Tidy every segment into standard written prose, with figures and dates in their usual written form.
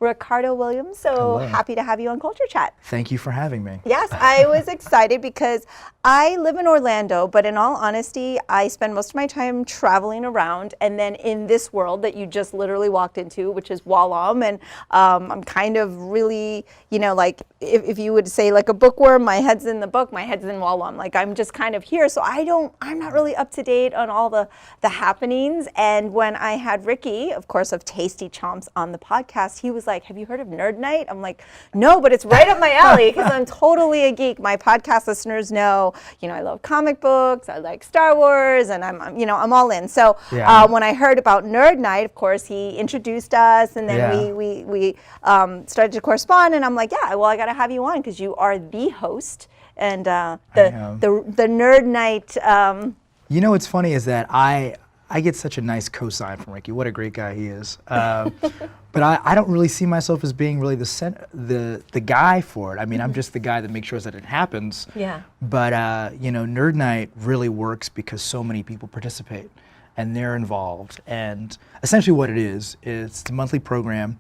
Ricardo Williams. So Hello. Happy to have you on Culture Chat. Thank you for having me. Yes, I was excited because I live in Orlando, but in all honesty, I spend most of my time traveling around, and then in this world that you just literally walked into, which is Wallam, and I'm kind of really, you know, like if you would say like a bookworm, my head's in the book, my head's in Wallam. Like I'm just kind of here, so I'm not really up to date on all the happenings. And when I had Ricky, of course, of Tasty Chomps on the podcast, he was like, "Have you heard of Nerd Nite?" I'm like, "No, but it's right up my alley because I'm totally a geek." My podcast listeners know, you know, I love comic books, I like Star Wars, and I'm all in. So when I heard about Nerd Nite, of course, he introduced us, and then we started to correspond, and I'm like, yeah, well, I got to have you on because you are the host and the Nerd Nite. You know what's funny is that I get such a nice cosign from Ricky. What a great guy he is. But I don't really see myself as being really the guy for it. I mean, I'm just the guy that makes sure that it happens. Yeah. But you know, Nerd Nite really works because so many people participate and they're involved. And essentially what it is, it's a monthly program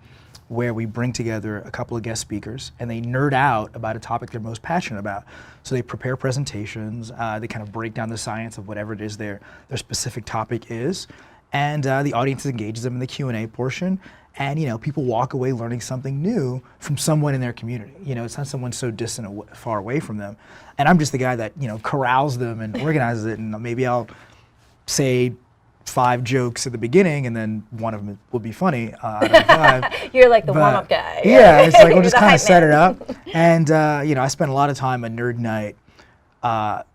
where we bring together a couple of guest speakers and they nerd out about a topic they're most passionate about. So they prepare presentations, they kind of break down the science of whatever it is their specific topic is, and the audience engages them in the Q&A portion, and you know, people walk away learning something new from someone in their community. You know, it's not someone so distant or far away from them. And I'm just the guy that, you know, corrals them and organizes it, and maybe I'll say 5 jokes at the beginning, and then one of them will be funny out of the 5. You're like the warm-up guy. Yeah, it's like we'll just kind of set it up. And you know, I spent a lot of time on Nerd Nite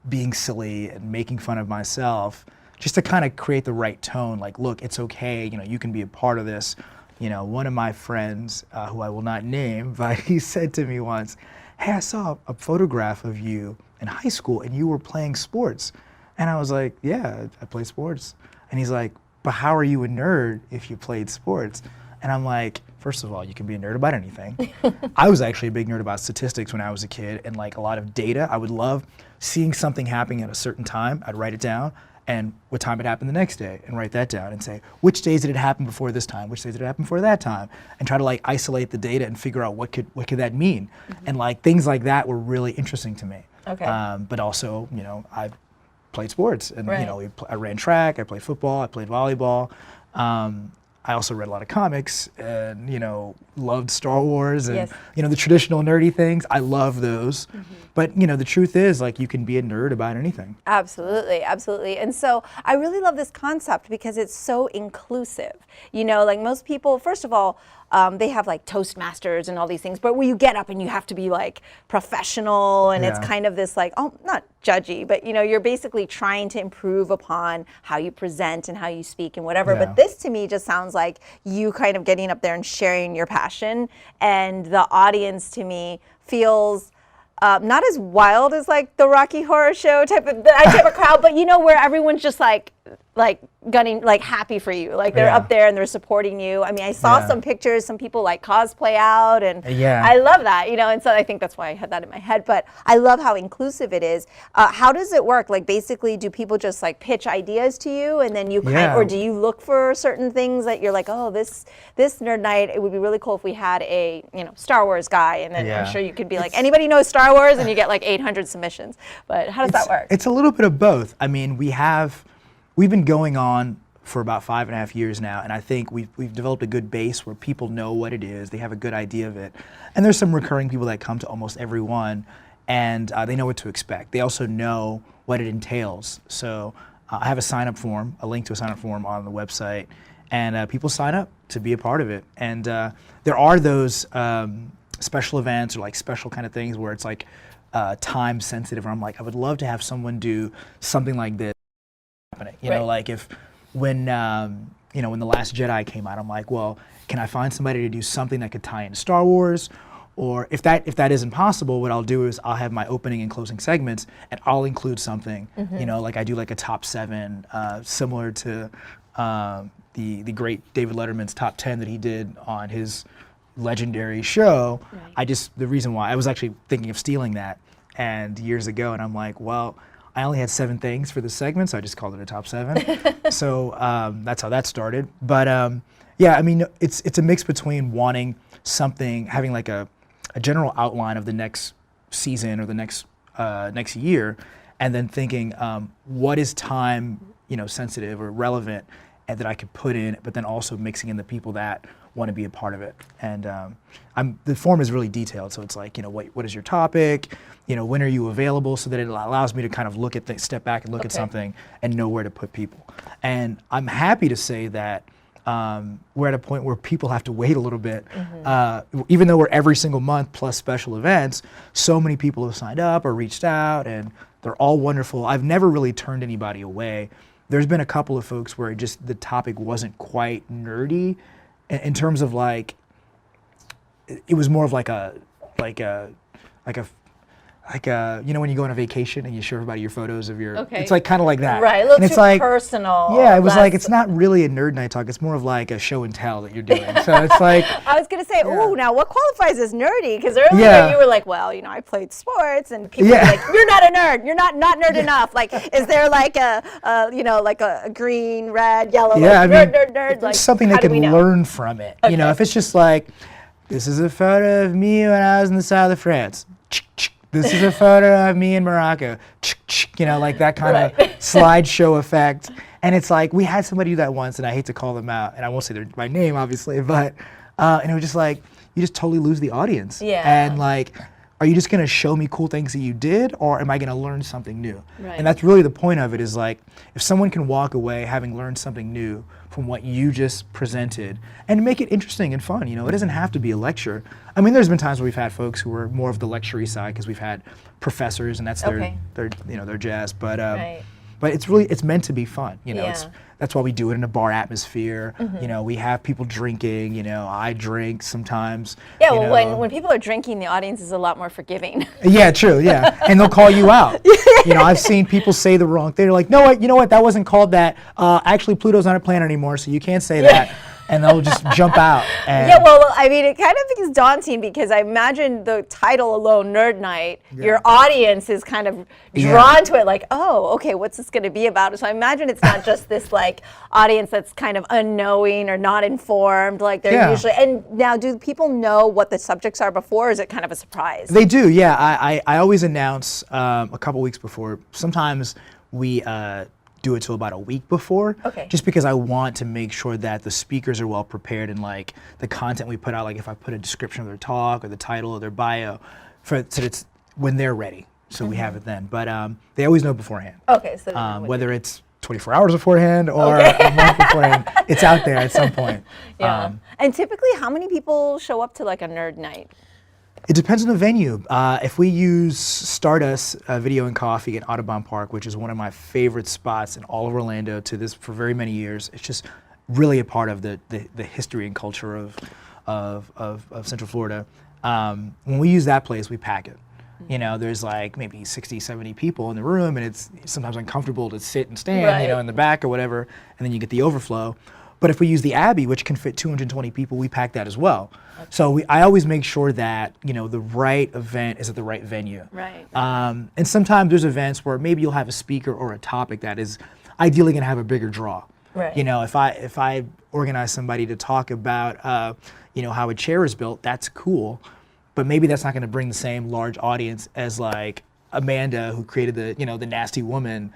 being silly and making fun of myself, just to kind of create the right tone. Like, look, it's okay. You know, you can be a part of this. You know, one of my friends, who I will not name, but he said to me once, "Hey, I saw a photograph of you in high school, and you were playing sports." And I was like, "Yeah, I play sports." And he's like, "But how are you a nerd if you played sports?" And I'm like, first of all, you can be a nerd about anything. I was actually a big nerd about statistics when I was a kid, and like a lot of data. I would love seeing something happening at a certain time. I'd write it down, and what time it happened the next day, and write that down and say, which days did it happen before this time? Which days did it happen before that time? And try to like isolate the data and figure out what could that mean? And like things like that were really interesting to me. Okay. But also, you know, I played sports, and you know, I ran track, I played football, I played volleyball. I also read a lot of comics, and you know, loved Star Wars, and you know, the traditional nerdy things. I love those. But you know, the truth is, like, you can be a nerd about anything. Absolutely, absolutely. And so I really love this concept because it's so inclusive. You know, like most people, first of all, they have like Toastmasters and all these things, but where you get up and you have to be like professional, and it's kind of this like, oh, not judgy, but you know, you're basically trying to improve upon how you present and how you speak and whatever. But this to me just sounds like you kind of getting up there and sharing your passion, and the audience to me feels not as wild as like the Rocky Horror Show type of crowd, but you know, where everyone's just like gunning, like happy for you, like they're up there and they're supporting you. I mean, I saw some pictures, some people like cosplay out, and I love that, you know, and so I think that's why I had that in my head. But I love how inclusive it is. How does it work? Like, basically, do people just like pitch ideas to you, and then you or do you look for certain things that you're like, oh, this Nerd Nite, it would be really cool if we had a, you know, Star Wars guy, and then I'm sure you could be like, anybody knows Star Wars, and you get like 800 submissions. But how does that work? It's a little bit of both. I mean, we've been going on for about 5.5 years now, and I think we've developed a good base where people know what it is, they have a good idea of it. And there's some recurring people that come to almost every one, and they know what to expect. They also know what it entails. So I have a sign-up form, a link to a sign-up form on the website, and people sign up to be a part of it. And there are those special events or like special kind of things where it's like time sensitive, where I'm like, I would love to have someone do something like this. You know, like when you know, when The Last Jedi came out, I'm like, well, can I find somebody to do something that could tie into Star Wars? Or if that isn't possible, what I'll do is I'll have my opening and closing segments, and I'll include something. You know, like I do like a top 7, similar to the great David Letterman's top 10 that he did on his legendary show. The reason why I was actually thinking of stealing that and years ago, and I'm like, well, I only had 7 things for the segment, so I just called it a top 7. So that's how that started. But Yeah, I mean, it's a mix between wanting something, having like a general outline of the next season or the next year, and then thinking what is time, sensitive or relevant, and that I could put in, but then also mixing in the people that want to be a part of it. And the form is really detailed, so it's like, what is your topic? When are you available? So that it allows me to kind of look at things, step back and look at something and know where to put people. And I'm happy to say that we're at a point where people have to wait a little bit. Even though we're every single month plus special events, so many people have signed up or reached out, and they're all wonderful. I've never really turned anybody away. There's been a couple of folks where the topic wasn't quite nerdy in terms of like, it was more of like a when you go on a vacation and you show everybody your photos of your, it's like kind of like that. Right, it looks too personal. Yeah, it was like, it's not really a Nerd Night talk, it's more of like a show and tell that you're doing. So it's like. I was going to say, now what qualifies as nerdy? Because earlier you were like, well, I played sports, and people were like, you're not a nerd, you're not nerd enough. Like, is there like a green, red, yellow, nerd? Like, something they can learn from it. If it's just like, this is a photo of me when I was in the south of France. This is a photo of me in Morocco, like that kind of slideshow effect. And it's like, we had somebody do that once, and I hate to call them out, and I won't say by name, obviously, but and it was just like, you just totally lose the audience. Yeah. And like, are you just gonna show me cool things that you did, or am I gonna learn something new? Right. And that's really the point of it, is like, if someone can walk away having learned something new from what you just presented, and make it interesting and fun, it doesn't have to be a lecture. I mean, there's been times where we've had folks who were more of the lecture-y side, because we've had professors, and that's their jazz, but it's meant to be fun, that's why we do it in a bar atmosphere. We have people drinking, I drink sometimes. Yeah, well, when people are drinking, the audience is a lot more forgiving. Yeah, true, yeah. And they'll call you out. I've seen people say the wrong thing. They're like, no, you know what, that wasn't called that. Actually, Pluto's not a planet anymore, so you can't say that. And they'll just jump out. And I mean, it kind of is daunting, because I imagine the title alone, Nerd Night, your audience is kind of drawn to it, like, oh, okay, what's this going to be about? So I imagine it's not just this like audience that's kind of unknowing or not informed, like they're usually. And now, do people know what the subjects are before, or is it kind of a surprise? They do, yeah. I always announce a couple weeks before. Sometimes we do it till about a week before, just because I want to make sure that the speakers are well prepared, and like the content we put out, like if I put a description of their talk or the title of their bio, so it's when they're ready, so we have it then. But they always know beforehand. Okay, so whether it's 24 hours beforehand or a month beforehand, it's out there at some point. Yeah. And typically, how many people show up to like a Nerd Night? It depends on the venue. If we use Stardust Video and Coffee at Audubon Park, which is one of my favorite spots in all of Orlando for very many years, it's just really a part of the history and culture of Central Florida. When we use that place, we pack it. There's like maybe 60, 70 people in the room, and it's sometimes uncomfortable to sit and stand, in the back or whatever, and then you get the overflow. But if we use the Abbey, which can fit 220 people, we pack that as well. So I always make sure that the right event is at the right venue. Right. And sometimes there's events where maybe you'll have a speaker or a topic that is ideally going to have a bigger draw. Right. If I organize somebody to talk about how a chair is built, that's cool. But maybe that's not going to bring the same large audience as like Amanda, who created the Nasty Woman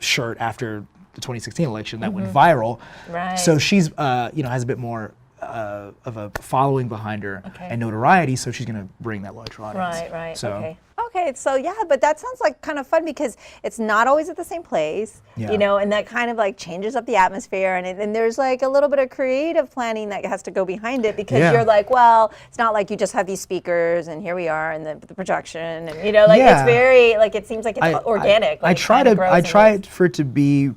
shirt after the 2016 election that went viral. Right. So she's has a bit more of a following behind her and notoriety, so she's going to bring that larger audience. Right. So. Okay, so yeah, but that sounds like kind of fun, because it's not always at the same place, and that kind of like changes up the atmosphere, and there's like a little bit of creative planning that has to go behind it, because you're like, well, it's not like you just have these speakers and here we are and the projection, and it's very like, it seems like it's organic. I try for it to be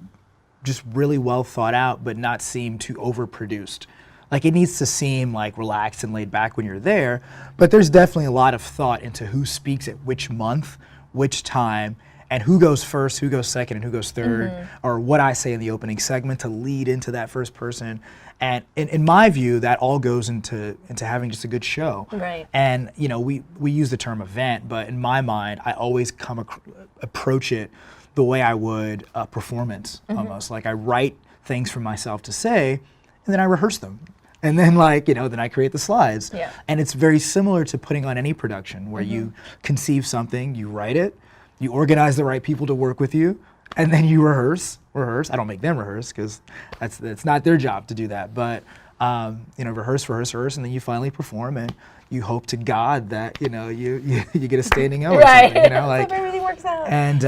just really well thought out, but not seem too overproduced. Like, it needs to seem like relaxed and laid back when you're there, but there's definitely a lot of thought into who speaks at which month, which time, and who goes first, who goes second, and who goes third, or what I say in the opening segment to lead into that first person. And in my view, that all goes into having just a good show. Right. And we use the term event, but in my mind, I always approach it the way I would a performance, almost. Like, I write things for myself to say, and then I rehearse them. And then then I create the slides. Yeah. And it's very similar to putting on any production where you conceive something, you write it, you organize the right people to work with you, and then you rehearse. I don't make them rehearse because that's not their job to do that. But rehearse, and then you finally perform, and you hope to God that you get a standing O or something. Hope everything works out. And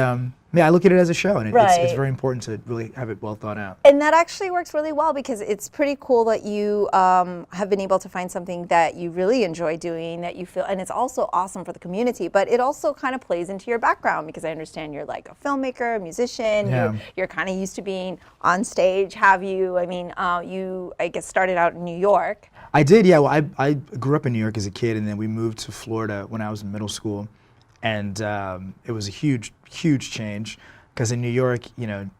I look at it as a show, and Right. it's very important to really have it well thought out. And that actually works really well because it's pretty cool that you have been able to find something that you really enjoy doing, that you feel, and it's also awesome for the community, but it also kind of plays into your background because I understand you're like a filmmaker, a musician, Yeah. you're kind of used to being on stage, have you? I mean, you, I guess, started out in New York. I did, yeah. Well, I grew up in New York as a kid, and then we moved to Florida when I was in middle school. And it was a huge change because in New York,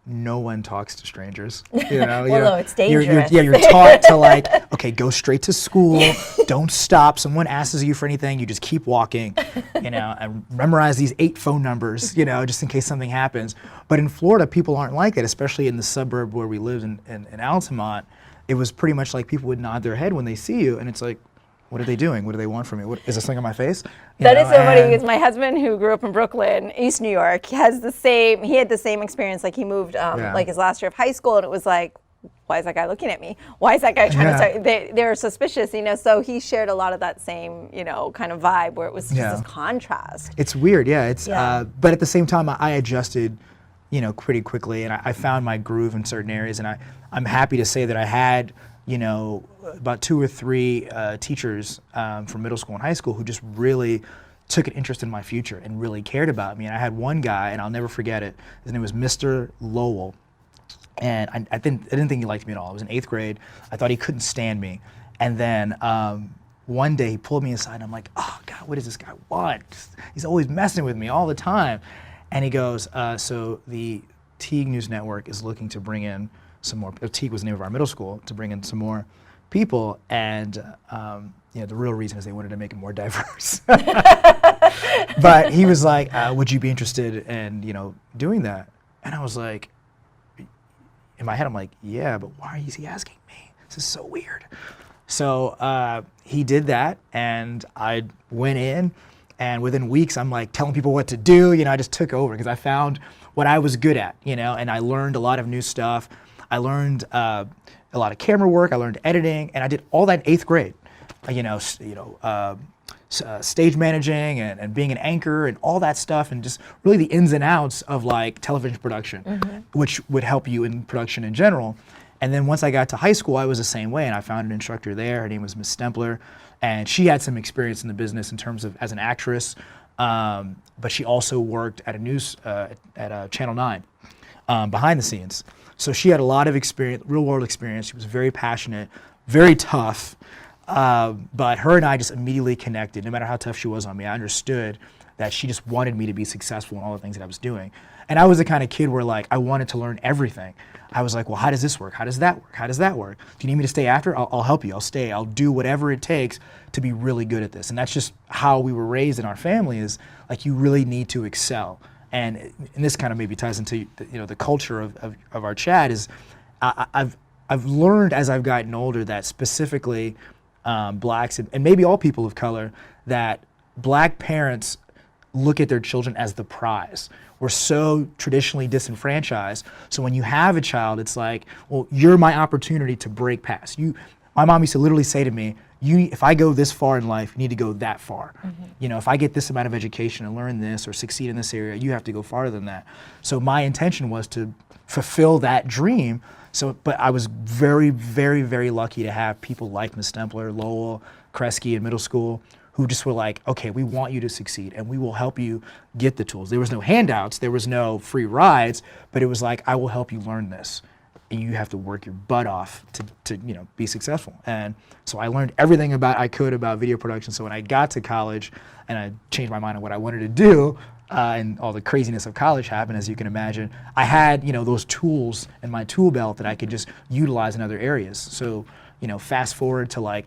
no one talks to strangers. No, it's dangerous. You're taught to okay, go straight to school, don't stop. Someone asks you for anything, you just keep walking, and memorize these 8 phone numbers, just in case something happens. But in Florida, people aren't like that, especially in the suburb where we lived in Altamont. It was pretty much like people would nod their head when they see you, and it's like, what are they doing? What do they want from me? Is there something on my face? That is so funny because my husband, who grew up in Brooklyn, East New York, he had the same experience. Like he moved his last year of high school, and it was like, why is that guy looking at me? Why is that guy trying to start? They were suspicious, so he shared a lot of that same, kind of vibe where it was just this contrast. It's weird, yeah. But at the same time, I adjusted, pretty quickly, and I found my groove in certain areas, and I'm happy to say that I had, about 2 or 3 teachers from middle school and high school who just really took an interest in my future and really cared about me. And I had one guy, and I'll never forget it. His name was Mr. Lowell, and I didn't think he liked me at all. I was in 8th grade. I thought he couldn't stand me. And then one day he pulled me aside, and I'm like, oh God, what does this guy want? He's always messing with me all the time. And he goes, so the Teague News Network is looking to bring in some more. Teague was the name of our middle school, to bring in some more people, and the real reason is they wanted to make it more diverse. But he was like, would you be interested in doing that? And I was like, in my head I'm like, yeah, but why is he asking me? This is so weird. So he did that, and I went in, and within weeks I'm like telling people what to do. I just took over because I found what I was good at, and I learned a lot of new stuff. I learned a lot of camera work. I learned editing, and I did all that in 8th grade. Stage managing and being an anchor and all that stuff, and just really the ins and outs of television production, which would help you in production in general. And then once I got to high school, I was the same way, and I found an instructor there. Her name was Miss Stempler, and she had some experience in the business in terms of as an actress, but she also worked at at Channel 9 behind the scenes. So she had a lot of experience, real world experience. She was very passionate, very tough, but her and I just immediately connected. No matter how tough she was on me, I understood that she just wanted me to be successful in all the things that I was doing. And I was the kind of kid where I wanted to learn everything. I was like, well, how does this work? How does that work? How does that work? Do you need me to stay after? I'll help you. I'll stay. I'll do whatever it takes to be really good at this. And that's just how we were raised in our family, is you really need to excel. And this kind of maybe ties into the culture of our chat is I've learned as I've gotten older that specifically blacks and maybe all people of color, that black parents look at their children as the prize. We're so traditionally disenfranchised. So when you have a child, it's like, well, you're my opportunity to break past. My mom used to literally say to me, if I go this far in life, you need to go that far. If I get this amount of education and learn this or succeed in this area, you have to go farther than that. So my intention was to fulfill that dream. But I was very, very, very lucky to have people like Ms. Stempler, Lowell, Kresge in middle school, who just were like, okay, we want you to succeed, and we will help you get the tools. There was no handouts, there was no free rides, but it was like, I will help you learn this. And you have to work your butt off to be successful. And so I learned everything I could about video production. So when I got to college and I changed my mind on what I wanted to do, and all the craziness of college happened, as you can imagine, I had those tools in my tool belt that I could just utilize in other areas. So fast forward to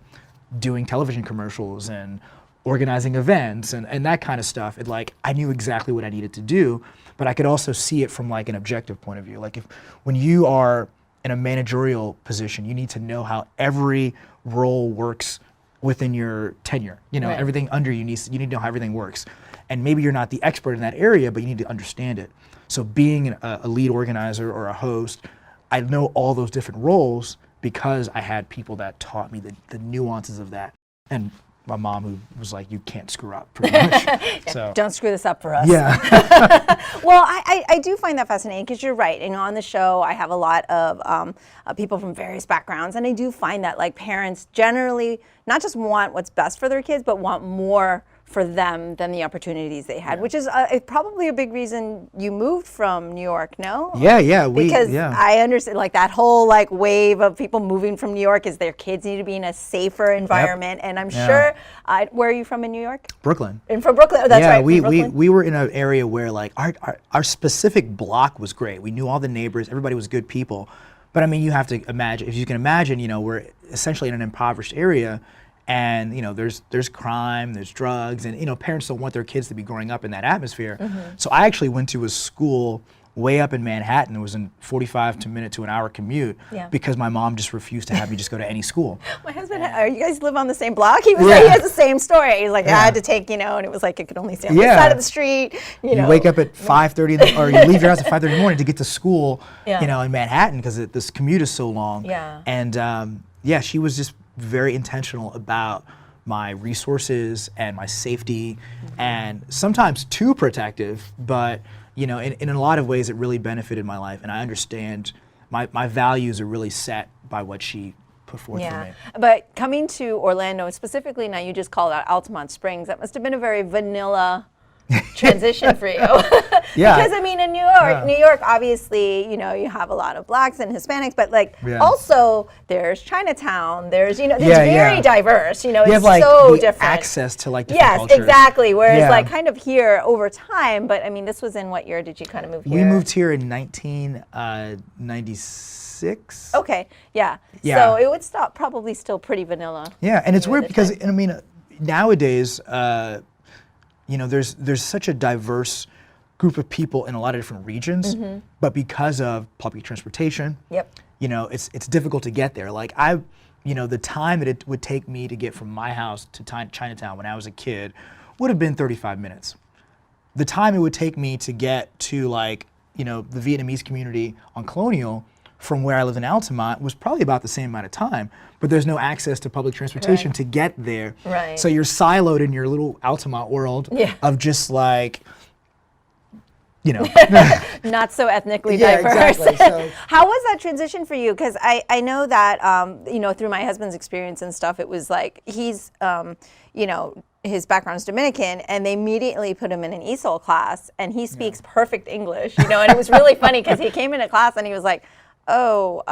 doing television commercials and organizing events and that kind of stuff. I knew exactly what I needed to do, but I could also see it from an objective point of view. When you are in a managerial position, you need to know how every role works within your tenure. You know, Right. everything under you need to know how everything works. And maybe you're not the expert in that area, but you need to understand it. So being a lead organizer or a host, I know all those different roles because I had people that taught me the nuances of that. And my mom, who was like, you can't screw up, pretty much. So Don't screw this up for us. yeah. Well, I do find that fascinating because you're right. And on the show, I have a lot of people from various backgrounds. And I do find that like parents generally not just want what's best for their kids, but want more for them than the opportunities they had, which is probably a big reason you moved from New York, no? Yeah. Because I understand like that whole like wave of people moving from New York is their kids need to be in a safer environment. And I'm sure, where are you from in New York? Brooklyn. And from Brooklyn, oh, that's right. We from Brooklyn? we were in an area where like our specific block was great. We knew all the neighbors, everybody was good people. But I mean, you have to imagine, if you can imagine, you know, we're essentially in an impoverished area. And you know, there's crime, there's drugs, and you know, parents don't want their kids to be growing up in that atmosphere. So I actually went to a school way up in Manhattan. It was in 45 minute to an hour commute because my mom just refused to have me just go to any school. My husband, you guys live on the same block? He was like, he has the same story. He's like, I had to take, you know, and it was like, it could only stay on this side of the street. You know. Wake up at 5:30, or you leave your house at 5:30 in the morning to get to school, you know, in Manhattan because this commute is so long. Yeah. And she was just very intentional about my resources and my safety, and sometimes too protective, but you know, in a lot of ways it really benefited my life, and I understand my values are really set by what she put forth for me. But coming to Orlando, specifically now you just called out Altamont Springs, that must have been a very vanilla transition for you. Because I mean, in New York, obviously, you know, you have a lot of blacks and Hispanics, but like also there's Chinatown, there's, you know, it's very diverse, you know, you it's have, like, so the different. access to like different cultures. Yes, exactly. Whereas like kind of here over time, but I mean, this was in what year did you kind of move here? We moved here in 1996. Okay, so it would probably still pretty vanilla. Yeah, and it's weird because I mean, nowadays, you know, there's such a diverse group of people in a lot of different regions, but because of public transportation, you know, it's difficult to get there. Like you know, the time that it would take me to get from my house to Chinatown when I was a kid would have been 35 minutes. The time it would take me to get to like, you know, the Vietnamese community on Colonial from where I lived in Altamont was probably about the same amount of time, but there's no access to public transportation to get there. So you're siloed in your little Altamont world of just like, you know. Not so ethnically diverse. Exactly. So, how was that transition for you? Because I know that, you know, through my husband's experience and stuff, it was like he's, you know, his background is Dominican, and they immediately put him in an ESOL class, and he speaks perfect English, you know, and it was really funny because he came into class and he was like, you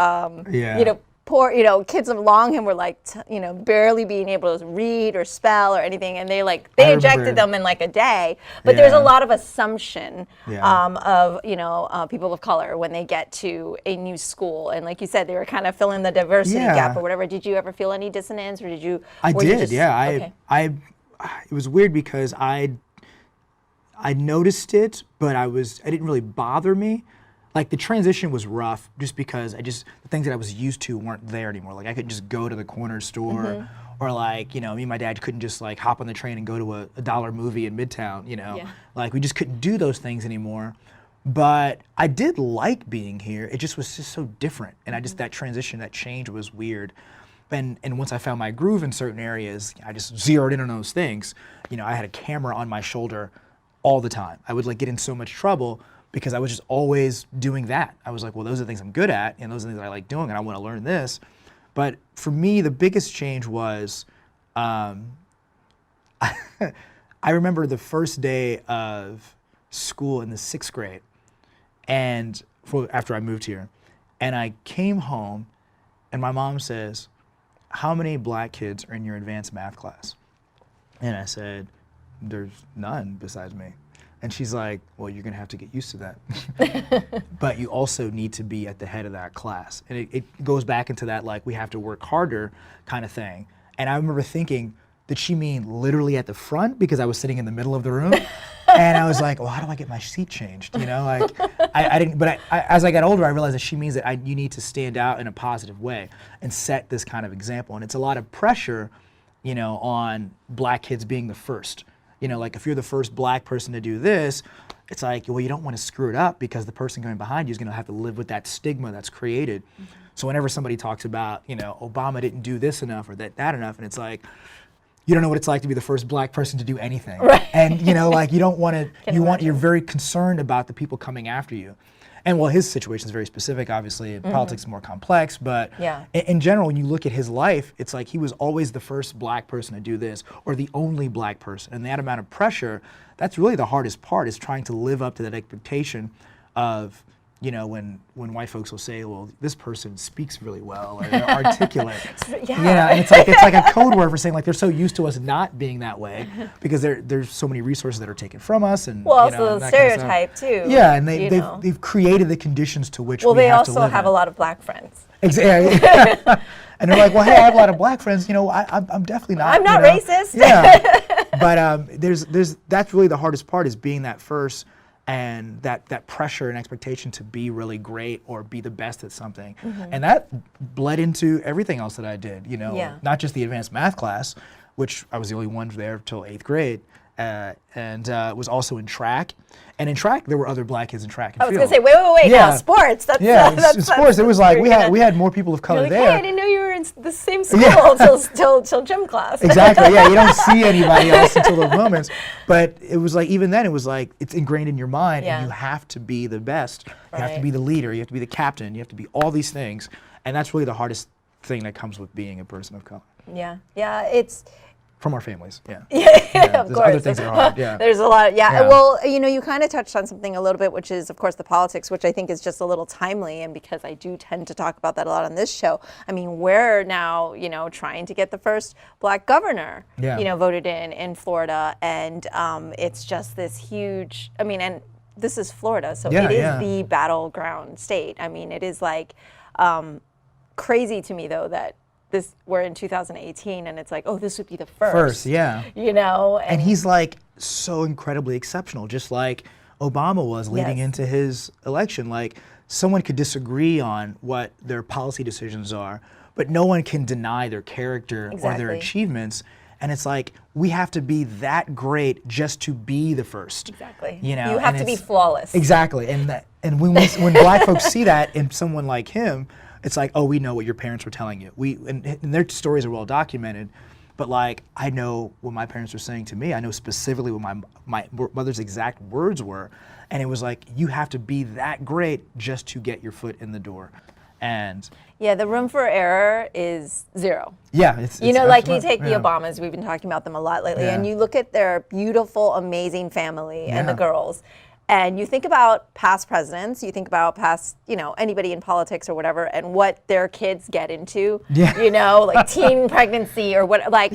know, poor, you know, kids along him were like, you know, barely being able to read or spell or anything, and they ejected them in like a day. But there's a lot of assumption of, you know, people of color when they get to a new school, and like you said, they were kind of filling the diversity gap or whatever. Did you ever feel any dissonance, or did you? I did. It was weird because I noticed it, but it didn't really bother me. Like the transition was rough just because the things that I was used to weren't there anymore. Like I couldn't just go to the corner store or like, you know, me and my dad couldn't just like hop on the train and go to a dollar movie in Midtown, you know. Like we just couldn't do those things anymore. But I did like being here. It just was just so different. And that transition, that change was weird. And once I found my groove in certain areas, I just zeroed in on those things. You know, I had a camera on my shoulder all the time. I would like get in so much trouble because I was just always doing that. I was like, well, those are the things I'm good at, and those are the things that I like doing, and I want to learn this. But for me, the biggest change was, I remember the first day of school in the 6th grade, and after I moved here, and I came home, and my mom says, how many black kids are in your advanced math class? And I said, there's none besides me. And she's like, well, you're gonna have to get used to that. But you also need to be at the head of that class. And it goes back into that, like, we have to work harder kind of thing. And I remember thinking, did she mean literally at the front because I was sitting in the middle of the room? And I was like, well, how do I get my seat changed? You know, like I didn't. But as I got older, I realized that she means that you need to stand out in a positive way and set this kind of example. And it's a lot of pressure, you know, on black kids being the first. You know, like if you're the first black person to do this, it's like, well, you don't want to screw it up because the person going behind you is going to have to live with that stigma that's created. So whenever somebody talks about, you know, Obama didn't do this enough or that enough, and it's like, you don't know what it's like to be the first black person to do anything. Right. And, you know, like you don't want to, you're very concerned about the people coming after you. And well, his situation is very specific, obviously. Politics is more complex, but in general, when you look at his life, it's like he was always the first black person to do this, or the only black person. And that amount of pressure, that's really the hardest part, is trying to live up to that expectation of, you know, when white folks will say, well, this person speaks really well, or they're articulate. Yeah, and it's like a code word for saying, like, they're so used to us not being that way because there's so many resources that are taken from us, and well, you know, also the stereotype too. Yeah, and they've created the conditions to which we have to live. Well, they also have a lot of black friends. Exactly. And they're like, well, hey, I have a lot of black friends. You know, I'm definitely not. I'm not racist. Yeah. But that's really the hardest part, is being that first. And that pressure and expectation to be really great or be the best at something. And that bled into everything else that I did, you know, not just the advanced math class, which I was the only one there till 8th grade, and was also in track. And in track, there were other black kids in track and I was field. going to say, wait, now sports. That's, in sports, it was like, we had more people of color like, there. Hey, I didn't know you were in the same school till gym class. Exactly, yeah, you don't see anybody else until those moments. But it was like, even then, it was like, it's ingrained in your mind, and you have to be the best. You have to be the leader, you have to be the captain, you have to be all these things. And that's really the hardest thing that comes with being a person of color. Yeah, it's... From our families, yeah. Of There's course. other things that are hard, There's a lot, Well, you know, you kind of touched on something a little bit, which is, of course, the politics, which I think is just a little timely, and because I do tend to talk about that a lot on this show. I mean, we're now, you know, trying to get the first black governor, you know, voted in Florida, and it's just this huge, I mean, and this is Florida, so it is the battleground state. I mean, it is like crazy to me, though, that we're in 2018, and it's like, oh, this would be the first. You know? And he's like so incredibly exceptional, just like Obama was leading into his election. Like, someone could disagree on what their policy decisions are, but no one can deny their character or their achievements. And it's like, we have to be that great just to be the first. Exactly. You know, you have to be flawless. Exactly. And when black folks see that in someone like him, it's like, oh, we know what your parents were telling you. And their stories are well documented, but like, I know what my parents were saying to me. I know specifically what my mother's exact words were, and it was like, you have to be that great just to get your foot in the door. And the room for error is zero. Yeah, it's you know, like you take the Obamas. We've been talking about them a lot lately, and you look at their beautiful, amazing family and the girls. And you think about past presidents, you think about past, you know, anybody in politics or whatever, and what their kids get into, you know, like teen pregnancy or what, like,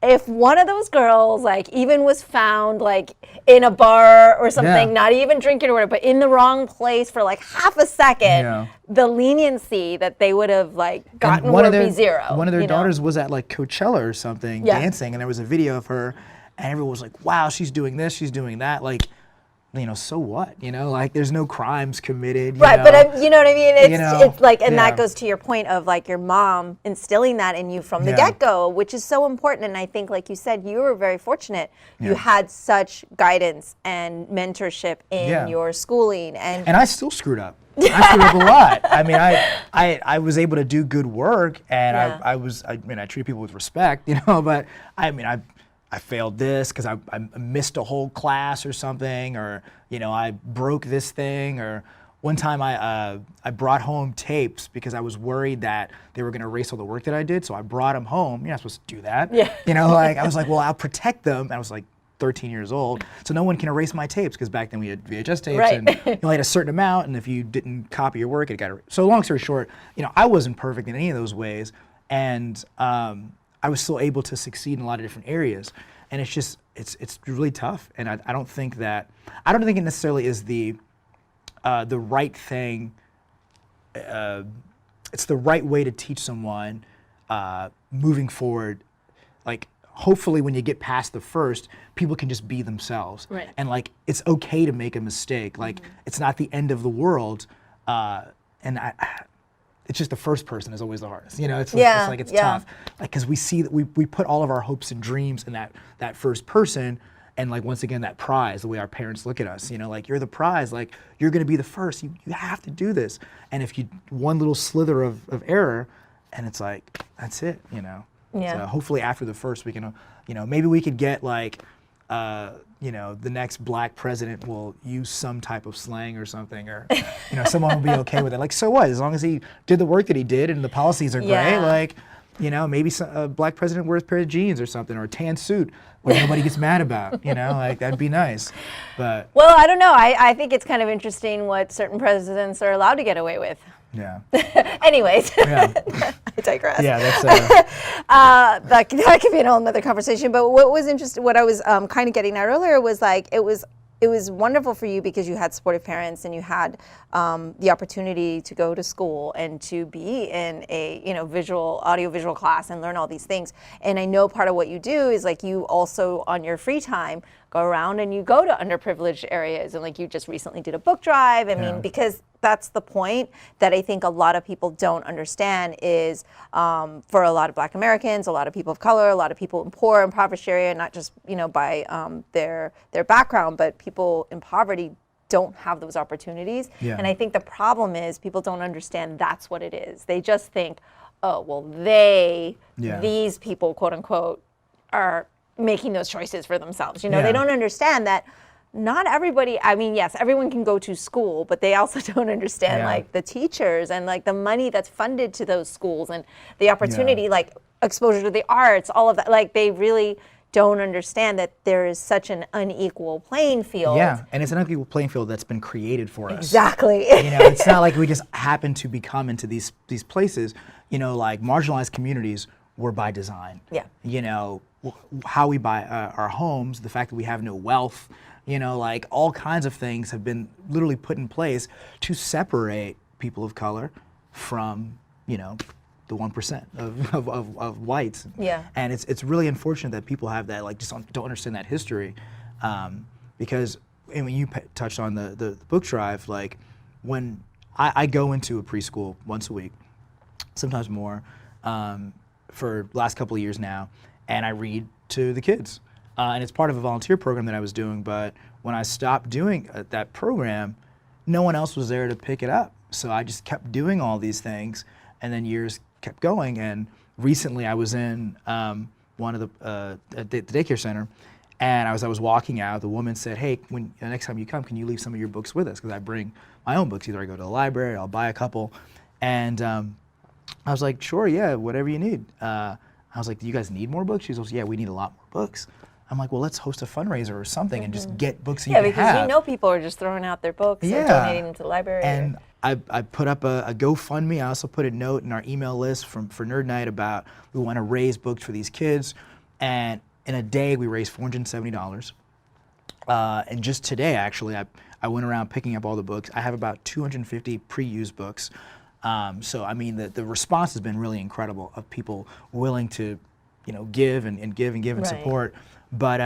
if one of those girls, like, even was found, like, in a bar or something, not even drinking or whatever, but in the wrong place for, like, half a second, the leniency that they would have, like, gotten would be zero. One of their daughters was at, like, Coachella or something, dancing, and there was a video of her, and everyone was like, wow, she's doing this, she's doing that, like, you know, so what? You know, like, there's no crimes committed. You know? But you know what I mean? It's like, and that goes to your point of, like, your mom instilling that in you from the get-go, which is so important. And I think, like you said, you were very fortunate. You had such guidance and mentorship in your schooling. And I still screwed up. I screwed up a lot. I mean, I was able to do good work, and I treated people with respect, you know, but I failed this because I missed a whole class or something, or, you know, I broke this thing, or one time I brought home tapes because I was worried that they were going to erase all the work that I did, so I brought them home. You're not supposed to do that. You know, like, I was like, well, I'll protect them. I was like 13 years old, so no one can erase my tapes, because back then we had VHS tapes, and you only had a certain amount, and if you didn't copy your work, it got erased. So long story short, you know, I wasn't perfect in any of those ways, and I was still able to succeed in a lot of different areas. And it's just, it's really tough. And I don't think it necessarily is the right thing. It's the right way to teach someone moving forward, like, hopefully when you get past the first, people can just be themselves. Right. And like, it's okay to make a mistake. Like, it's not the end of the world. It's just the first person is always the hardest. You know, it's like it's tough. Like, because we see that we put all of our hopes and dreams in that first person. And like, once again, that prize, the way our parents look at us, you know, like, you're the prize, like, you're gonna be the first, you have to do this. And if you, one little slither of error, and it's like, that's it, you know? Yeah. So hopefully after the first, we can, you know, maybe we could get like, you know, the next black president will use some type of slang or something, or, you know, someone will be okay with it. Like, so what, as long as he did the work that he did and the policies are great, like, you know, maybe a black president wears a pair of jeans or something, or a tan suit where nobody gets mad about, you know, like, that'd be nice. But well, I don't know. I think it's kind of interesting what certain presidents are allowed to get away with. yeah. Anyways, Yeah. I digress. Yeah, that's That could be an whole nother conversation. But what was interesting, what I was kind of getting at earlier was like, it was wonderful for you because you had supportive parents and you had the opportunity to go to school and to be in a, you know, audio-visual class and learn all these things. And I know part of what you do is like, you also on your free time go around and you go to underprivileged areas, and like, you just recently did a book drive. I mean, because that's the point that I think a lot of people don't understand is for a lot of Black Americans, a lot of people of color, a lot of people in poor, impoverished area, not just, you know, by their background, but people in poverty don't have those opportunities. Yeah. And I think the problem is people don't understand that's what it is. They just think, oh, well, these people, quote unquote, are making those choices for themselves. You know, they don't understand that not everybody, I mean, yes, everyone can go to school, but they also don't understand like the teachers and like the money that's funded to those schools and the opportunity, like exposure to the arts, all of that. Like, they really don't understand that there is such an unequal playing field. Yeah, and it's an unequal playing field that's been created for us. Exactly. You know, it's not like we just happen to become into these places. You know, like, marginalized communities were by design. Yeah. You know, how we buy our homes, the fact that we have no wealth, you know, like, all kinds of things have been literally put in place to separate people of color from, you know, the 1% of whites. Yeah. And it's really unfortunate that people have that, like, just don't understand that history. Because, and when you touched on the book drive, like, when I go into a preschool once a week, sometimes more, for the last couple of years now, and I read to the kids. And it's part of a volunteer program that I was doing, but when I stopped doing that program, no one else was there to pick it up. So I just kept doing all these things, and then years kept going. And recently I was in one of the daycare center, and as I was walking out, the woman said, hey, when the next time you come, can you leave some of your books with us? Because I bring my own books. Either I go to the library, I'll buy a couple. And I was like, sure, yeah, whatever you need. I was like, do you guys need more books? She goes, yeah, we need a lot more books. I'm like, well, let's host a fundraiser or something and just get books you can have. Yeah, because you know people are just throwing out their books and donating them to the library. And I put up a GoFundMe. I also put a note in our email list for Nerd Nite about we want to raise books for these kids. And in a day, we raised $470. And just today, actually, I went around picking up all the books. I have about 250 pre-used books. So, I mean, the response has been really incredible of people willing to, you know, give and give and give and support. But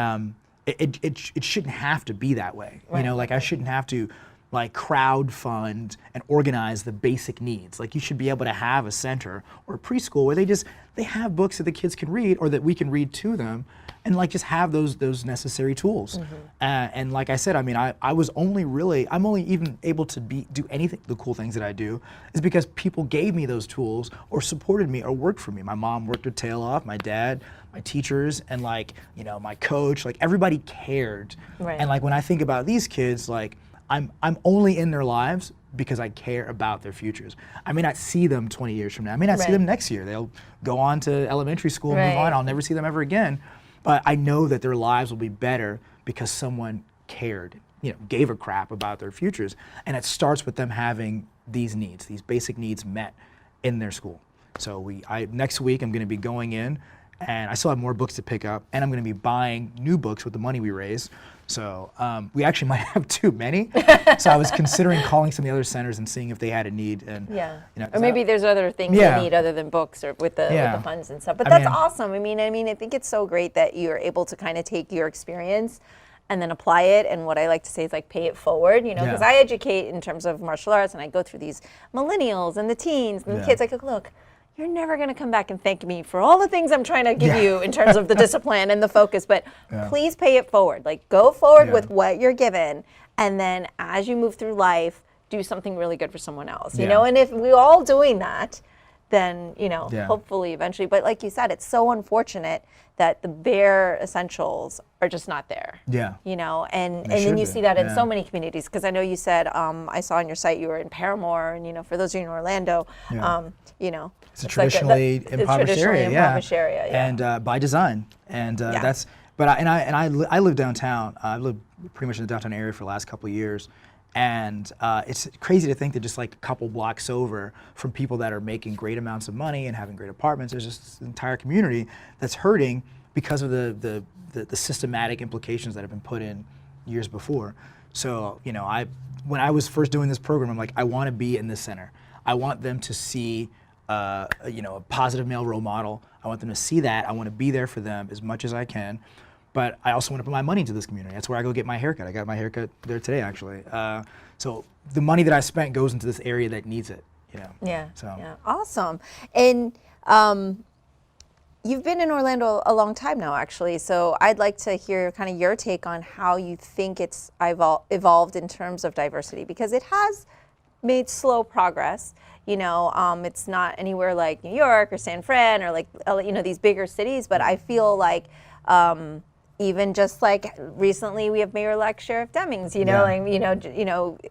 it shouldn't have to be that way. You know, like, I shouldn't have to, like, crowd fund and organize the basic needs. Like, you should be able to have a center or a preschool where they have books that the kids can read or that we can read to them, and like, just have those necessary tools. And like I said, I mean, I'm only even able to do anything, the cool things that I do, is because people gave me those tools or supported me or worked for me. My mom worked her tail off, my dad, my teachers, and like, you know, my coach, like, everybody cared. And like, when I think about these kids, like, I'm only in their lives because I care about their futures. I may not see them 20 years from now. I may not see them next year. They'll go on to elementary school and move on. I'll never see them ever again. But I know that their lives will be better because someone cared, you know, gave a crap about their futures. And it starts with them having these needs, these basic needs met in their school. So next week I'm going to be going in and I still have more books to pick up, and I'm going to be buying new books with the money we raise. So we actually might have too many. So I was considering calling some of the other centers and seeing if they had a need. And or maybe there's other things they need other than books or with the funds and stuff. But that's awesome. I mean, I think it's so great that you're able to kind of take your experience and then apply it. And what I like to say is like pay it forward, because I educate in terms of martial arts, and I go through these millennials and the teens and the kids. Like, look, you're never going to come back and thank me for all the things I'm trying to give you in terms of the discipline and the focus, but please pay it forward. Like, go forward with what you're given, and then as you move through life, do something really good for someone else, you know? And if we're all doing that, then, hopefully eventually, but like you said, it's so unfortunate that the bare essentials are just not there. And then you see that in so many communities, because I know you said, I saw on your site you were in Paramore, and for those of you in Orlando, it's a traditionally impoverished area, and by design, and that's. But I live downtown. I live pretty much in the downtown area for the last couple of years, and it's crazy to think that just like a couple blocks over from people that are making great amounts of money and having great apartments, there's just this entire community that's hurting because of the systematic implications that have been put in years before. So when I was first doing this program, I'm like, I want to be in this center. I want them to see a positive male role model. I want them to see that. I want to be there for them as much as I can. But I also want to put my money into this community. That's where I go get my haircut. I got my haircut there today, actually. So the money that I spent goes into this area that needs it. Awesome. And you've been in Orlando a long time now, actually. So I'd like to hear kind of your take on how you think it's evolved in terms of diversity, because it has made slow progress. It's not anywhere like New York or San Fran or like these bigger cities, but I feel like even just like recently we have Mayor-elect Sheriff Demings,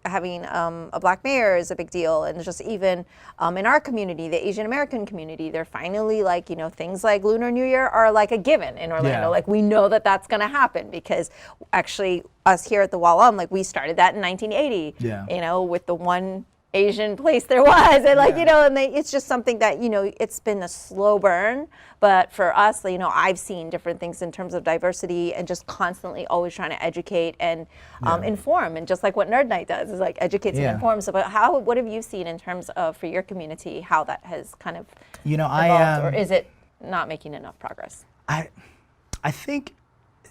having a black mayor is a big deal, and just even in our community, the Asian American community, they're finally like things like Lunar New Year are like a given in Orlando. Like, we know that that's going to happen, because actually us here at the Wallum, like, we started that in 1980. With the one Asian place there was, and it's just something that it's been a slow burn, but for us, I've seen different things in terms of diversity, and just constantly always trying to educate and inform, and just like what Nerd Nite does is like educates and informs. But what have you seen in terms of, for your community, how that has kind of evolved, or is it not making enough progress? I think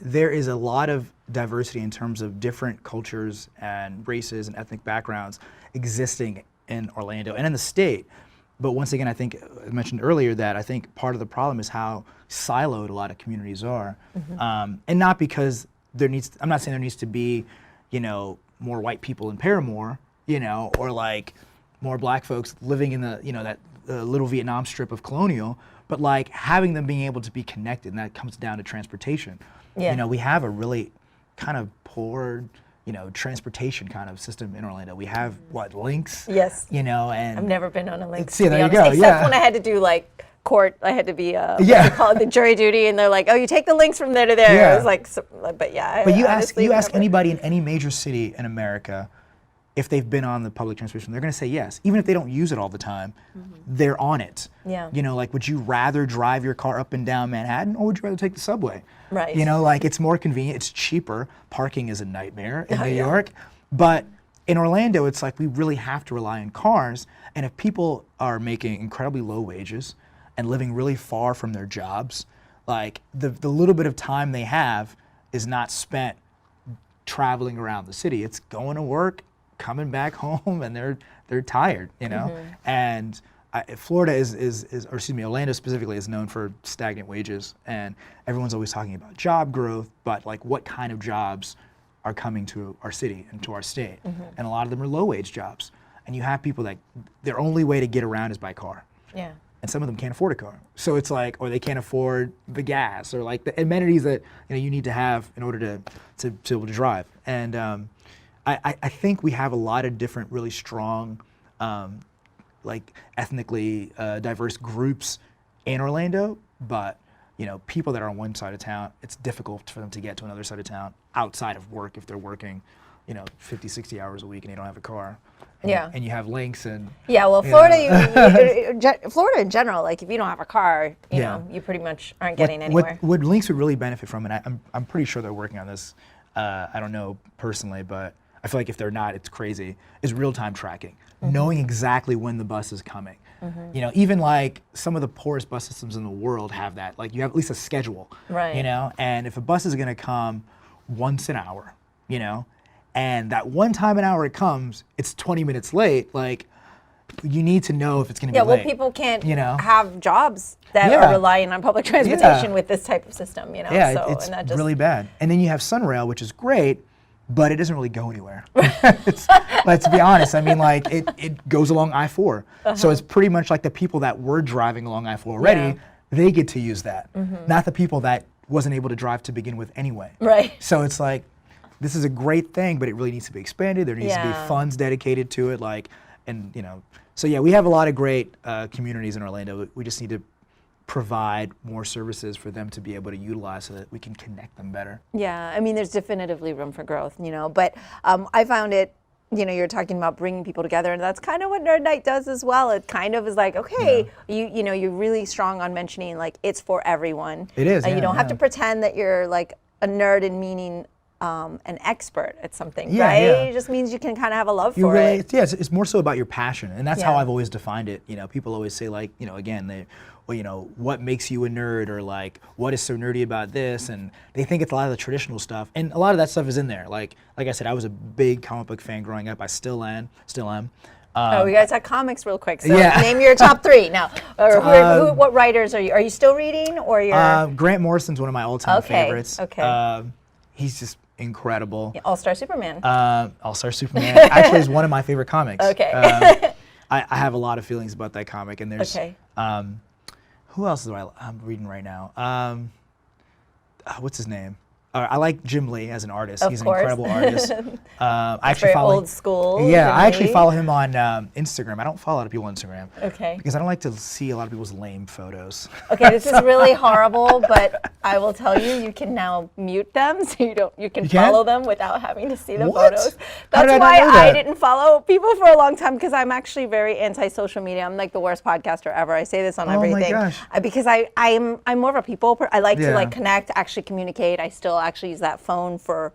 there is a lot of diversity in terms of different cultures and races and ethnic backgrounds existing in Orlando and in the state. But once again, I think I mentioned earlier that I think part of the problem is how siloed a lot of communities are. And not because I'm not saying there needs to be, more white people in Paramore, or like more black folks living in that little Vietnam strip of Colonial, but like having them being able to be connected, and that comes down to transportation. We have a really kind of poor, transportation kind of system in Orlando. We have links? Yes. And I've never been on a link. See, there you go. Except when I had to do like court, I had to be what they call it, the jury duty, and they're like, oh, you take the links from there to there. It was like, but you ask anybody in any major city in America if they've been on the public transportation, they're going to say yes. Even if they don't use it all the time, they're on it. Like, would you rather drive your car up and down Manhattan, or would you rather take the subway? Right. Like, it's more convenient, it's cheaper. Parking is a nightmare in New York. But in Orlando, it's like we really have to rely on cars. And if people are making incredibly low wages and living really far from their jobs, like the little bit of time they have is not spent traveling around the city. It's going to work, coming back home, and they're tired, And Florida Orlando specifically is known for stagnant wages, and everyone's always talking about job growth, but like what kind of jobs are coming to our city and to our state? And a lot of them are low-wage jobs, and you have people that their only way to get around is by car. And some of them can't afford a car, so it's like, or they can't afford the gas or like the amenities that you need to have in order to be able to drive. And I think we have a lot of different really strong, like ethnically diverse groups in Orlando, but people that are on one side of town, it's difficult for them to get to another side of town outside of work if they're working 50, 60 hours a week and you don't have a car. And you have links and well, Florida, Florida in general, like if you don't have a car, you know, you pretty much aren't getting anywhere. What links would really benefit from, and I'm pretty sure they're working on this. I don't know personally, but I feel like if they're not, it's crazy. Is real-time tracking, knowing exactly when the bus is coming. You know, even like some of the poorest bus systems in the world have that. Like you have at least a schedule. Right. You know, and if a bus is going to come once an hour, you know, and that one time an hour it comes, it's 20 minutes late, like you need to know if it's going to be late. Yeah, well, people can't have jobs that are relying on public transportation with this type of system, you know. Yeah, so, it's and that just really bad. And then you have Sunrail, which is great, but it doesn't really go anywhere. Let's be honest. I mean, like it goes along I-4. So it's pretty much like the people that were driving along I-4 already, they get to use that. Not the people that wasn't able to drive to begin with anyway. Right. So it's like, this is a great thing, but it really needs to be expanded. There needs to be funds dedicated to it, like, and you know. So yeah, we have a lot of great communities in Orlando. We just need to provide more services for them to be able to utilize so that we can connect them better. Yeah, I mean, there's definitively room for growth, you know, but I found it, you know, you're talking about bringing people together, and that's kind of what Nerd Nite does as well. It kind of is like, okay, you know, you're really strong on mentioning like it's for everyone. It is. You don't have to pretend that you're like a nerd in meaning an expert at something, right? Yeah. It just means you can kind of have a love for it. Yeah, it's more so about your passion, and that's how I've always defined it. You know, people always say like, you know, again, well, you know, what makes you a nerd, or like, what is so nerdy about this? And they think it's a lot of the traditional stuff, and a lot of that stuff is in there. Like I said, I was a big comic book fan growing up. I still am. We gotta talk comics real quick. So name your top three now. Or what writers are you? Are you still reading, or you're? Grant Morrison's one of my all-time favorites. Okay. He's just incredible. Yeah, All-Star Superman. All-Star Superman actually is one of my favorite comics. Okay. I have a lot of feelings about that comic, and there's who else do I'm reading right now? What's his name? I like Jim Lee as an artist. He's an incredible artist. I actually follow old school. Yeah, I actually follow him on Instagram. I don't follow a lot of people on Instagram. Okay. Because I don't like to see a lot of people's lame photos. Okay, this is really horrible, but I will tell you, you can now mute them, so you can follow them without having to see the photos. That's why I didn't follow people for a long time, because I'm actually very anti-social media. I'm like the worst podcaster ever. I say this on everything. My gosh. Because I'm more of a people person. I like to like connect, actually communicate. I still actually use that phone for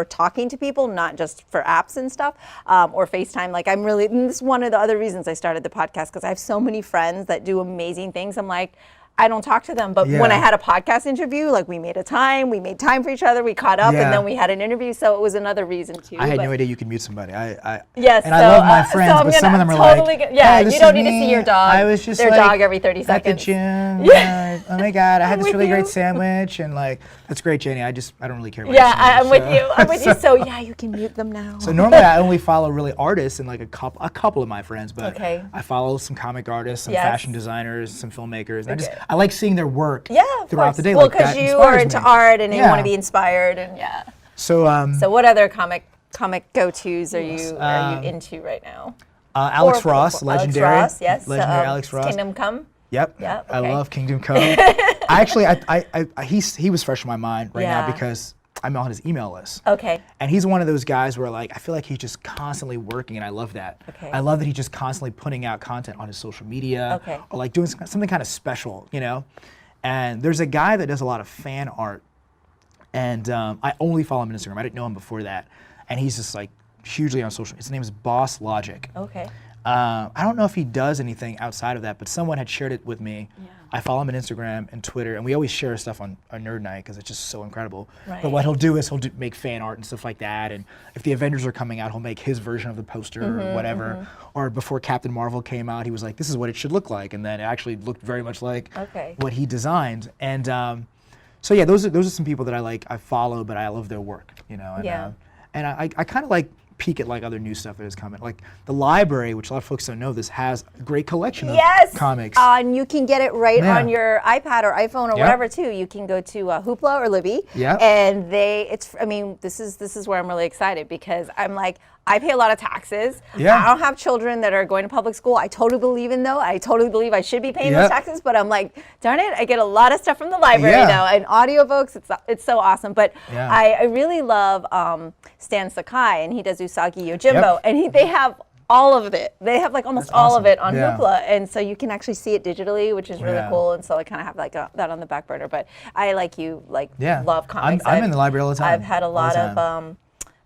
talking to people, not just for apps and stuff, or FaceTime. Like and this is one of the other reasons I started the podcast, because I have so many friends that do amazing things. I'm like, I don't talk to them, but when I had a podcast interview, like we made time for each other, we caught up, and then we had an interview, so it was another reason too. I had no idea you could mute somebody. Yes, and I love my friends, but some of them are like, hey, you don't need to see your dog. I was just their like, dog every 30 seconds. At the gym, oh my God, I had this really great sandwich, and like, that's great, Janie. I don't really care about I'm with you. I'm with you. So yeah, you can mute them now. So normally I only follow really artists and like a couple of my friends, but I follow some comic artists, some fashion designers, some filmmakers, and I like seeing their work throughout the day. Well, because you are into art and you want to be inspired, and So what other comic go-tos are you into right now? Alex Ross, legendary. Alex Ross, yes. Legendary Alex Ross. Kingdom Come. Yep. Yeah. Okay. I love Kingdom Come. He was fresh in my mind right now because I'm on his email list. Okay. And he's one of those guys where like I feel like he's just constantly working, and I love that. Okay. I love that he's just constantly putting out content on his social media, or like doing something kind of special, you know. And there's a guy that does a lot of fan art, and I only follow him on Instagram. I didn't know him before that, and he's just like hugely on social. His name is Boss Logic. Okay. I don't know if he does anything outside of that, but someone had shared it with me. Yeah. I follow him on Instagram and Twitter, and we always share stuff on Nerd Nite because it's just so incredible. Right. But what he'll do is make fan art and stuff like that, and if the Avengers are coming out, he'll make his version of the poster or whatever. Or before Captain Marvel came out, he was like, this is what it should look like, and then it actually looked very much like what he designed. And so yeah, those are some people that I follow, but I love their work, you know. And, and I kind of like peek at like other new stuff that is coming. Like the library, which a lot of folks don't know this, has a great collection of comics. And you can get it right on your iPad or iPhone or Yep. whatever too. You can go to Hoopla or Libby, Yep. and this is where I'm really excited because I'm like, I pay a lot of taxes. Yeah. I don't have children that are going to public school. I totally believe in though. I totally believe I should be paying those taxes, but I'm like, darn it, I get a lot of stuff from the library now, and audiobooks. It's so awesome. But I really love Stan Sakai, and he does Usagi Yojimbo, and they have all of it. They have like almost all of it on Hoopla, and so you can actually see it digitally, which is really cool. And so I kind of have like that on the back burner. But I love comics. I'm in the library all the time. I've had a lot of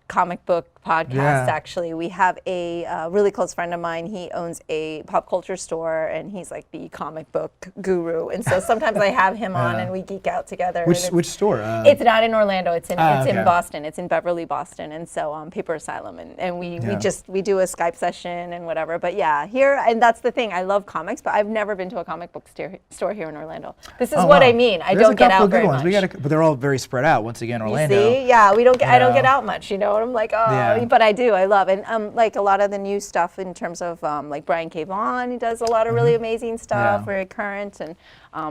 comic book podcasts. Actually, we have a really close friend of mine. He owns a pop culture store, and he's like the comic book guru. And so sometimes I have him on, and we geek out together. Which store? It's not in Orlando. It's in Boston. It's in Beverly, Boston. And so Paper Asylum, and we do a Skype session and whatever. But yeah, here, and that's the thing. I love comics, but I've never been to a comic book store here in Orlando. This is what I mean. I don't get out very much. But they're all very spread out. Once again, Orlando. You see? Yeah, I don't get out much. You know, and I'm like, but I do. I love it. And like a lot of the new stuff in terms of like Brian K. Vaughan, he does a lot of really amazing stuff, very current. And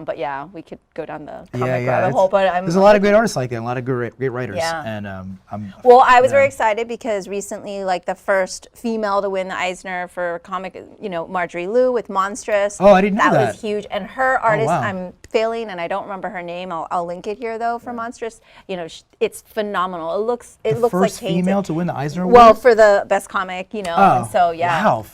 but yeah, we could go down the comic rabbit hole. But there's a lot of great artists like that, a lot of great writers. Yeah. And I was very excited because recently, like the first female to win the Eisner for comic, Marjorie Liu with Monstrous. Oh, I didn't know that. That was huge. And her artist, I'm failing, and I don't remember her name. I'll link it here though for Monstrous. It's phenomenal. It looks like painted. First female to win the Eisner Award? Well, for the best comic, and so Wow.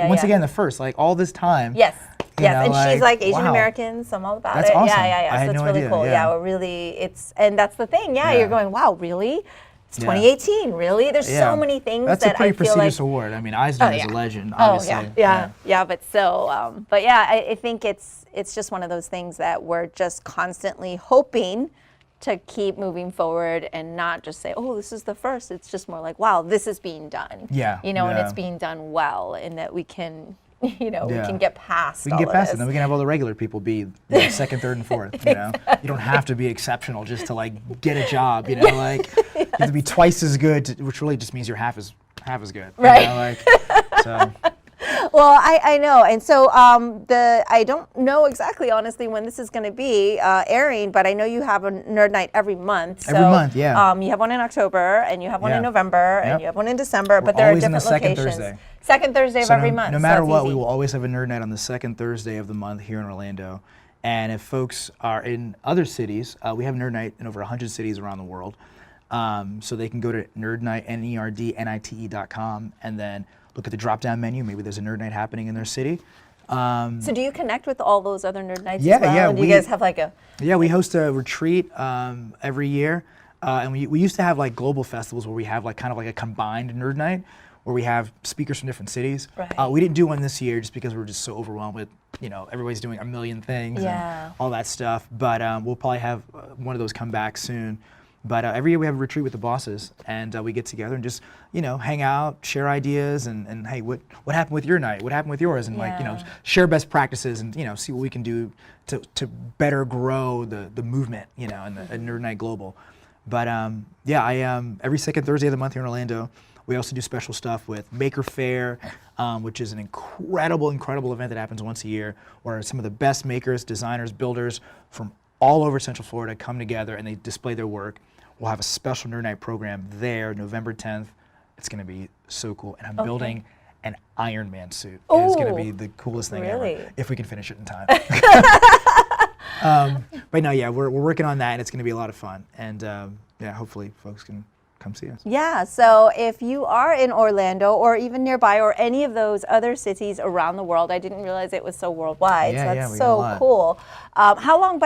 Once again, the first, like all this time. Yes. Yes, and she's like Asian American, so I'm all about that's it. Awesome. Yeah. So it's really cool. Yeah, we're really, and that's the thing. Yeah, you're going, wow, really? It's 2018, really? There's so many things that's that a pretty I feel prestigious like. award. I mean, Eisner is a legend, obviously. But I think it's just one of those things that we're just constantly hoping to keep moving forward and not just say, oh, this is the first. It's just more like, wow, this is being done. Yeah. And it's being done well, and that we can. We can get past. We can get past it. Then we can have all the regular people be second, third, and fourth. You don't have to be exceptional just to like get a job. You have to be twice as good, which really just means you're half as good. Right. So. Well, I know, and so I don't know exactly, honestly, when this is going to be airing, but I know you have a Nerd Night every month. So, every month, yeah. You have one in October, and you have one in November, and you have one in December, but there are different locations. Thursday. Second Thursday of every month. No matter what, we will always have a Nerd Night on the second Thursday of the month here in Orlando. And if folks are in other cities, we have Nerd Night in over 100 cities around the world. So they can go to nerdnite.com and then look at the drop-down menu. Maybe there's a Nerd Night happening in their city. So do you connect with all those other Nerd Nights as well? Yeah, do you guys have like a... Yeah, we host a retreat every year. And we used to have like global festivals where we have like kind of like a combined Nerd Night where we have speakers from different cities. Right. We didn't do one this year just because we were just so overwhelmed with, everybody's doing a million things and all that stuff. But we'll probably have one of those come back soon. But every year we have a retreat with the bosses, and we get together and just, hang out, share ideas, and hey, what happened with your night? What happened with yours? And share best practices and see what we can do to better grow the movement, and the Nerd Night Global. But every second Thursday of the month here in Orlando, we also do special stuff with Maker Fair, which is an incredible event that happens once a year, where some of the best makers, designers, builders from all over Central Florida come together and they display their work. We'll have a special Nerd Night program there, November 10th. It's going to be so cool. And I'm building an Iron Man suit. It's going to be the coolest thing ever, if we can finish it in time. But no, we're working on that, and it's going to be a lot of fun. And hopefully folks can come see us. Yeah, so if you are in Orlando or even nearby or any of those other cities around the world, I didn't realize it was so worldwide. So that's so cool. How long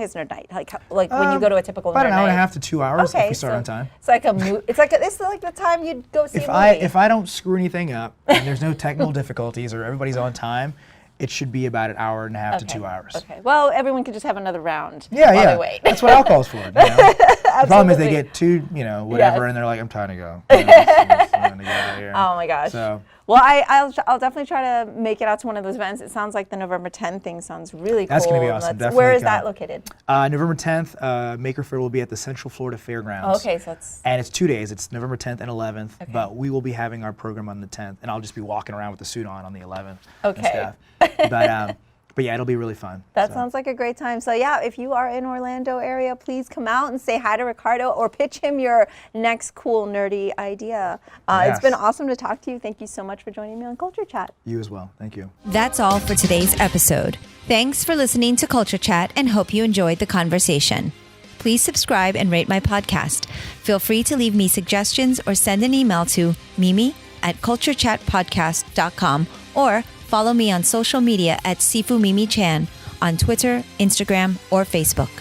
is Nerd Night? Like when you go to a typical Nerd Night? About an hour and a half to 2 hours if we start on time. It's like it's like the time you'd go see a movie. If I don't screw anything up and there's no technical difficulties or everybody's on time, it should be about an hour and a half to 2 hours. Okay. Well, everyone can just have another round. Yeah. While they wait. That's what alcohol's for. The problem is they get too, whatever, and they're like, I'm trying to go. I'm gonna get out of here. Oh my gosh. So. Well, I'll definitely try to make it out to one of those events. It sounds like the November 10th thing sounds really cool. That's going to be awesome. Definitely Where is come. that located? November 10th, Maker Faire will be at the Central Florida Fairgrounds. Okay, so it's... And it's 2 days. It's November 10th and 11th. Okay. But we will be having our program on the 10th, and I'll just be walking around with the suit on the 11th. Okay. And stuff. But yeah, it'll be really fun. That sounds like a great time. So yeah, if you are in Orlando area, please come out and say hi to Ricardo or pitch him your next cool nerdy idea. Yes. It's been awesome to talk to you. Thank you so much for joining me on Culture Chat. You as well. Thank you. That's all for today's episode. Thanks for listening to Culture Chat and hope you enjoyed the conversation. Please subscribe and rate my podcast. Feel free to leave me suggestions or send an email to mimi@culturechatpodcast.com or follow me on social media at Sifu Mimi Chan on Twitter, Instagram, or Facebook.